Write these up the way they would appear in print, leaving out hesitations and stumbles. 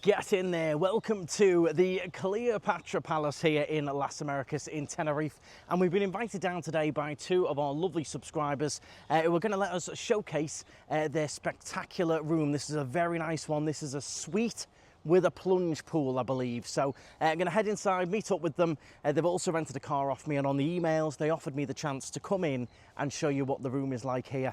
Get in there. Welcome to the Cleopatra Palace here in Las Americas in Tenerife. And we've been invited down today by two of our lovely subscribers who are going to let us showcase their spectacular room. This is a very nice one. This is a suite with a plunge pool, I believe. So I'm going to head inside, meet up with them. They've also rented a car off me, and on the emails, they offered me the chance to come in and show you what the room is like here.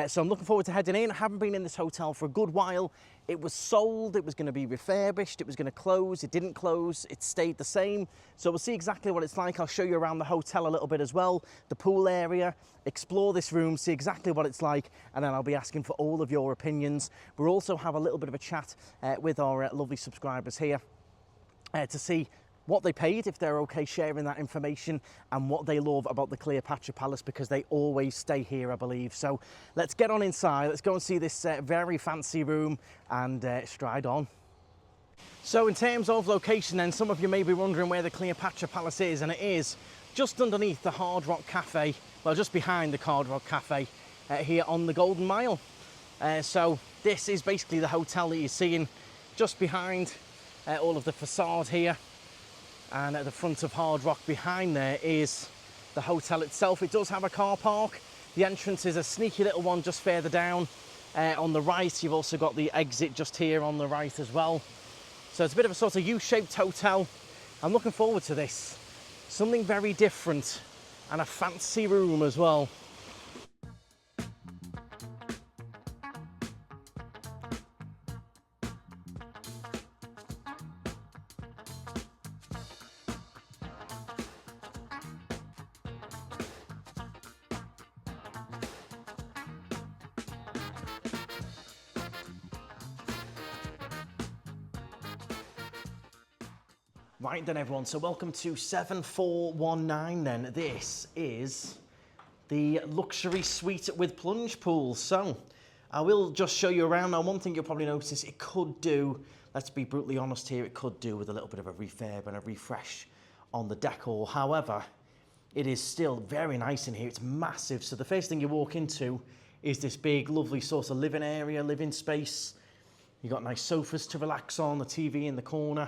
So I'm looking forward to heading in. I haven't been in this hotel for a good while. It was sold, it was going to be refurbished, it was going to close, it didn't close, it stayed the same. So we'll see exactly what it's like. I'll show you around the hotel a little bit as well, the pool area, explore this room, see exactly what it's like, and then I'll be asking for all of your opinions. We'll also have a little bit of a chat with our lovely subscribers here to see what they paid, if they're okay sharing that information, and what they love about the Cleopatra Palace, because they always stay here, I believe. So let's get on inside, let's go and see this very fancy room and stride on. So in terms of location then, some of you may be wondering where the Cleopatra Palace is, and it is just underneath the Hard Rock Cafe, well, just behind the Hard Rock Cafe here on the Golden Mile. So this is basically the hotel that you're seeing just behind all of the facade here. And at the front of Hard Rock behind there is the hotel itself. It does have a car park. The entrance is a sneaky little one just further down on the right. You've also got the exit just here on the right as well. So it's a bit of a sort of U-shaped hotel. I'm looking forward to this. Something very different and a fancy room as well. Right then everyone, so welcome to 7419 then. This is the luxury suite with plunge pool. So I will just show you around. Now one thing you'll probably notice, it could do, let's be brutally honest here, it could do with a little bit of a refurb and a refresh on the decor. However, it is still very nice in here. It's massive. So the first thing you walk into is this big lovely sort of living area, living space. You've got nice sofas to relax on, the TV in the corner.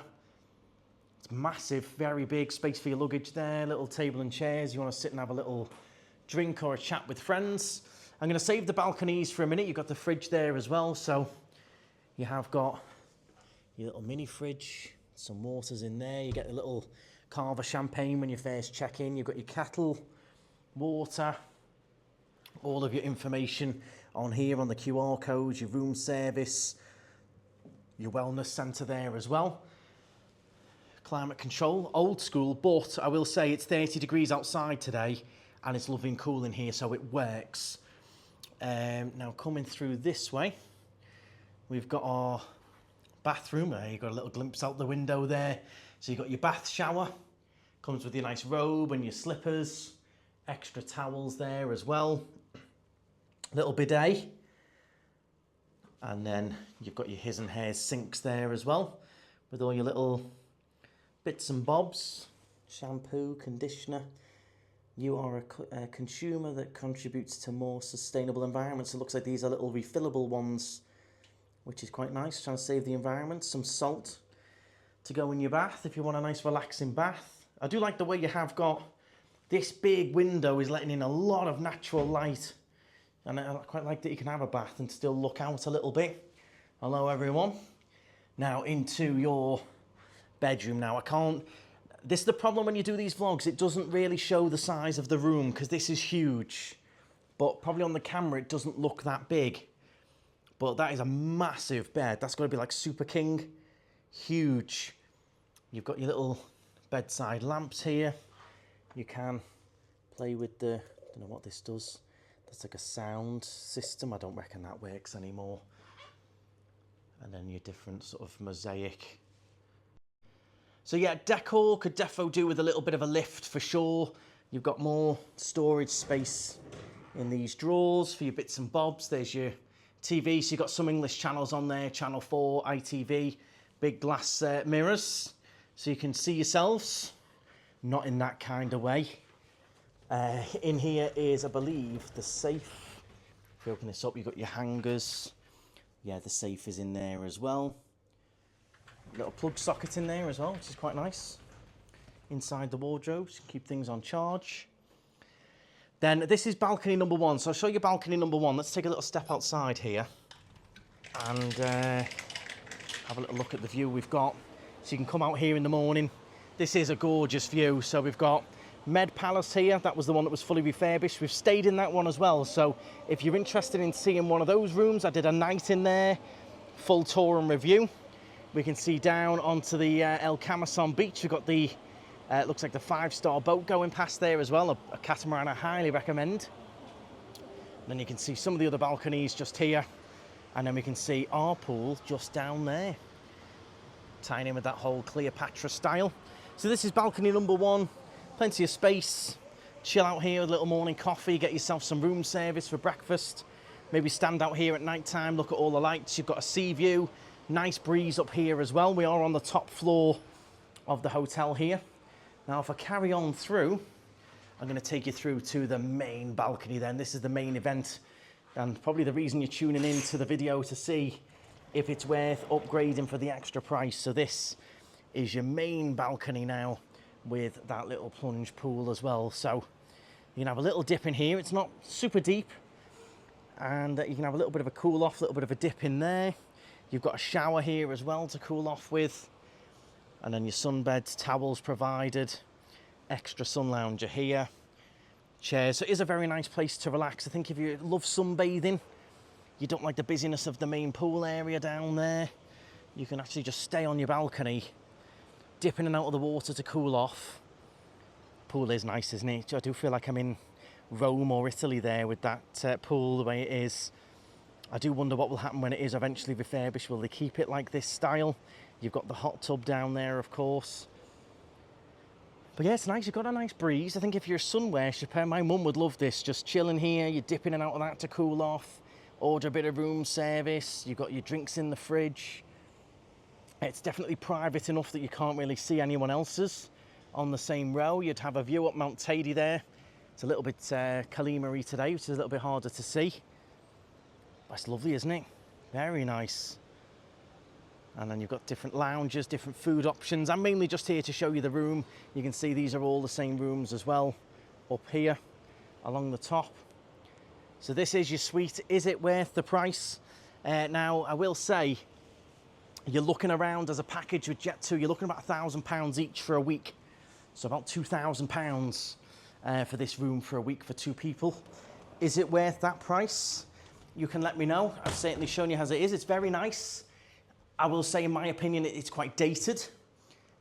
It's massive, very big, space for your luggage there, little table and chairs. You want to sit and have a little drink or a chat with friends. I'm going to save the balconies for a minute. You've got the fridge there as well. So you have got your little mini fridge, some waters in there. You get a little Carver champagne when you first check in. You've got your kettle, water, all of your information on here on the QR codes, your room service, your wellness centre there as well. Climate control, old school, but I will say it's 30 degrees outside today and it's lovely and cool in here, so it works. Now coming through this way, we've got our bathroom. You've got a little glimpse out the window there. So you've got your bath shower, comes with your nice robe and your slippers, extra towels there as well, little bidet, and then you've got your his and hers sinks there as well, with all your little bits and bobs, shampoo, conditioner. You are a consumer that contributes to more sustainable environments. It looks like these are little refillable ones, which is quite nice, trying to save the environment. Some salt to go in your bath if you want a nice relaxing bath. I do like the way you have got this big window is letting in a lot of natural light. And I quite like that you can have a bath and still look out a little bit. Hello everyone. Now into your bedroom. Now this is the problem when you do these vlogs, it doesn't really show the size of the room because this is huge, but probably on the camera it doesn't look that big. But that is a massive bed. That's got to be like Super King, huge. You've got your little bedside lamps here. You can play with the, I don't know what this does. That's like a sound system. I don't reckon that works anymore. And then your different sort of mosaic. So yeah, decor could defo do with a little bit of a lift for sure. You've got more storage space in these drawers for your bits and bobs. There's your TV, so you've got some English channels on there, Channel 4, ITV, big glass mirrors, so you can see yourselves, not in that kind of way. In here is, I believe, the safe. If you open this up, you've got your hangers. Yeah, the safe is in there as well. Little plug socket in there as well, which is quite nice. Inside the wardrobes, keep things on charge. Then this is balcony number 1. So I'll show you balcony number 1. Let's take a little step outside here and have a little look at the view we've got. So you can come out here in the morning. This is a gorgeous view. So we've got Med Palace here. That was the one that was fully refurbished. We've stayed in that one as well. So if you're interested in seeing one of those rooms, I did a night in there, full tour and review. We can see down onto the El Camason beach. We've got the, looks like the 5-star boat going past there as well. A catamaran I highly recommend. And then you can see some of the other balconies just here. And then we can see our pool just down there, tying in with that whole Cleopatra style. So this is balcony number 1. Plenty of space. Chill out here with a little morning coffee. Get yourself some room service for breakfast. Maybe stand out here at night time, look at all the lights. You've got a sea view. Nice breeze up here as well. We are on the top floor of the hotel here. Now, if I carry on through, I'm going to take you through to the main balcony then. This is the main event, and probably the reason you're tuning in to the video to see if it's worth upgrading for the extra price. So this is your main balcony now, with that little plunge pool as well. So you can have a little dip in here. It's not super deep, and you can have a little bit of a cool off, a little bit of a dip in there. You've got a shower here as well to cool off with, and then your sunbeds, towels provided, extra sun lounger here, chairs. So it is a very nice place to relax. I think if you love sunbathing, you don't like the busyness of the main pool area down there, you can actually just stay on your balcony, dip in and out of the water to cool off. Pool is nice, isn't it? I do feel like I'm in Rome or Italy there with that pool the way it is. I do wonder what will happen when it is eventually refurbished. Will they keep it like this style? You've got the hot tub down there, of course. But yeah, it's nice. You've got a nice breeze. I think if you're a sun worshipper, my mum would love this. Just chilling here, you're dipping in and out of that to cool off. Order a bit of room service. You've got your drinks in the fridge. It's definitely private enough that you can't really see anyone else's on the same row. You'd have a view up Mount Tady there. It's a little bit Kalima-y today, which is a little bit harder to see. But it's lovely, isn't it? Very nice. And then you've got different lounges, different food options. I'm mainly just here to show you the room. You can see these are all the same rooms as well up here along the top. So this is your suite. Is it worth the price? Now, I will say, you're looking around as a package with Jet2, you're looking about £1,000 each for a week. So about £2,000 for this room for a week for 2 people. Is it worth that price? You can let me know. I've certainly shown you as it is. It's very nice. I will say, in my opinion, it's quite dated.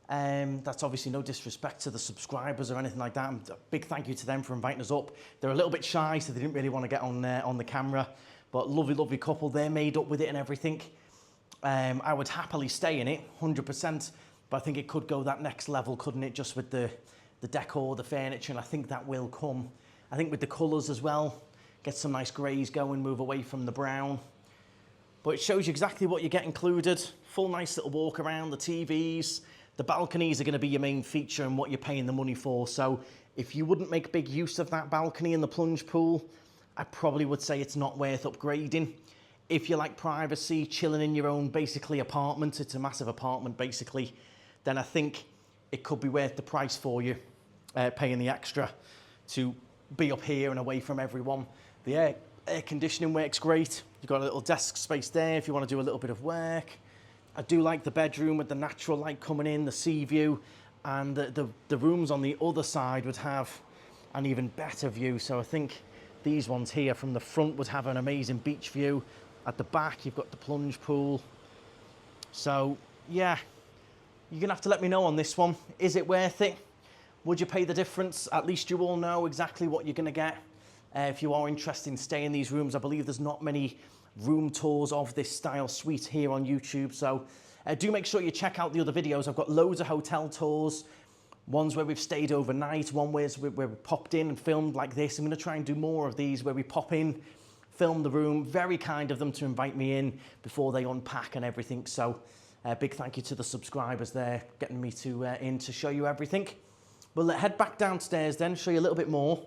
That's obviously no disrespect to the subscribers or anything like that. A big thank you to them for inviting us up. They're a little bit shy, so they didn't really want to get on the camera. But lovely, lovely couple. They're made up with it and everything. I would happily stay in it, 100%. But I think it could go that next level, couldn't it? Just with the decor, the furniture, and I think that will come. I think with the colours as well. Get some nice greys going, move away from the brown. But it shows you exactly what you get included. Full nice little walk around, the TVs. The balconies are going to be your main feature and what you're paying the money for. So if you wouldn't make big use of that balcony and the plunge pool, I probably would say it's not worth upgrading. If you like privacy, chilling in your own basically apartment, it's a massive apartment basically, then I think it could be worth the price for you, paying the extra to be up here and away from everyone. The air conditioning works great. You've got a little desk space there if you want to do a little bit of work. I do like the bedroom with the natural light coming in, the sea view, and the rooms on the other side would have an even better view. So I think these ones here from the front would have an amazing beach view. At the back, you've got the plunge pool. So yeah, you're gonna have to let me know on this one. Is it worth it? Would you pay the difference? At least you all know exactly what you're gonna get. If you are interested in staying in these rooms, I believe there's not many room tours of this style suite here on YouTube. So do make sure you check out the other videos. I've got loads of hotel tours, ones where we've stayed overnight, one where we popped in and filmed like this. I'm going to try and do more of these where we pop in, film the room. Very kind of them to invite me in before they unpack and everything. So big thank you to the subscribers there, getting me in to show you everything. We'll head back downstairs then, show you a little bit more.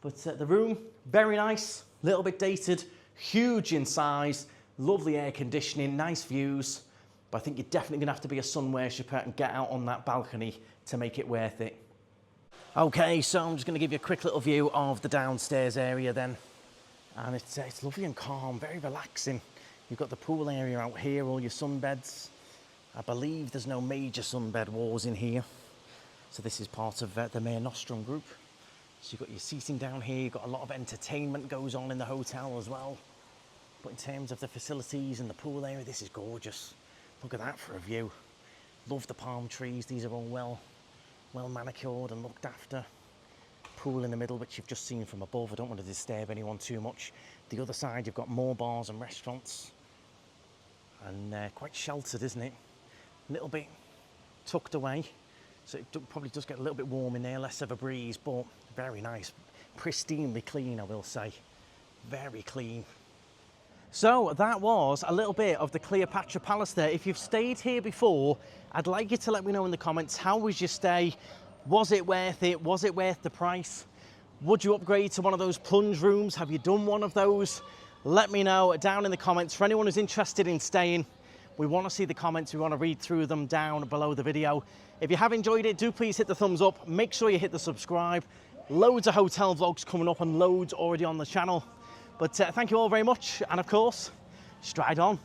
But the room, very nice, a little bit dated, huge in size, lovely air conditioning, nice views. but I think you're definitely going to have to be a sun worshipper and get out on that balcony to make it worth it. Okay, so I'm just going to give you a quick little view of the downstairs area then. And it's lovely and calm, very relaxing. You've got the pool area out here, all your sunbeds. I believe there's no major sunbed walls in here. So this is part of the Mare Nostrum group. So you've got your seating down here, you've got a lot of entertainment goes on in the hotel as well. But in terms of the facilities and the pool area, this is gorgeous. Look at that for a view. Love the palm trees, these are all well manicured and looked after. Pool in the middle, which you've just seen from above. I don't want to disturb anyone too much. The other side, you've got more bars and restaurants. And quite sheltered, isn't it? A little bit tucked away. So it probably does get a little bit warm in there, less of a breeze, but very nice. Pristinely clean, I will say. Very clean. So that was a little bit of the Cleopatra Palace there. If you've stayed here before, I'd like you to let me know in the comments, how was your stay? Was it worth it? Was it worth the price? Would you upgrade to one of those plunge rooms? Have you done one of those? Let me know down in the comments. For anyone who's interested in staying, we want to see the comments. We want to read through them down below the video. If you have enjoyed it, do please hit the thumbs up. Make sure you hit the subscribe. Loads of hotel vlogs coming up and loads already on the channel. But thank you all very much. And of course, stride on.